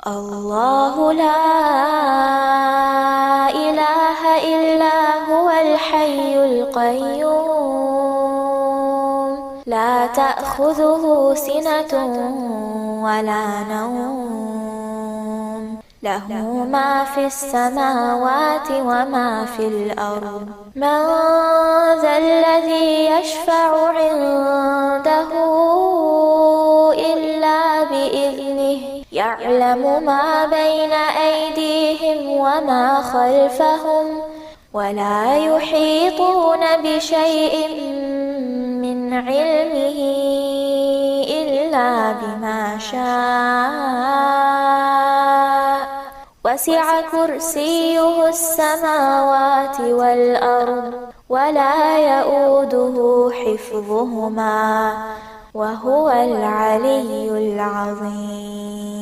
الله لا إله إلا هو الحي القيوم لا تأخذه سنة ولا نوم له ما في السماوات وما في الأرض من ذا الذي يشفع عنده إلا بإذنه يعلم ما بين أيديهم وما خلفهم ولا يحيطون بشيء من علمه إلا بما شاء وسع كرسيه السماوات والأرض ولا يؤوده حفظهما وهو العلي العظيم.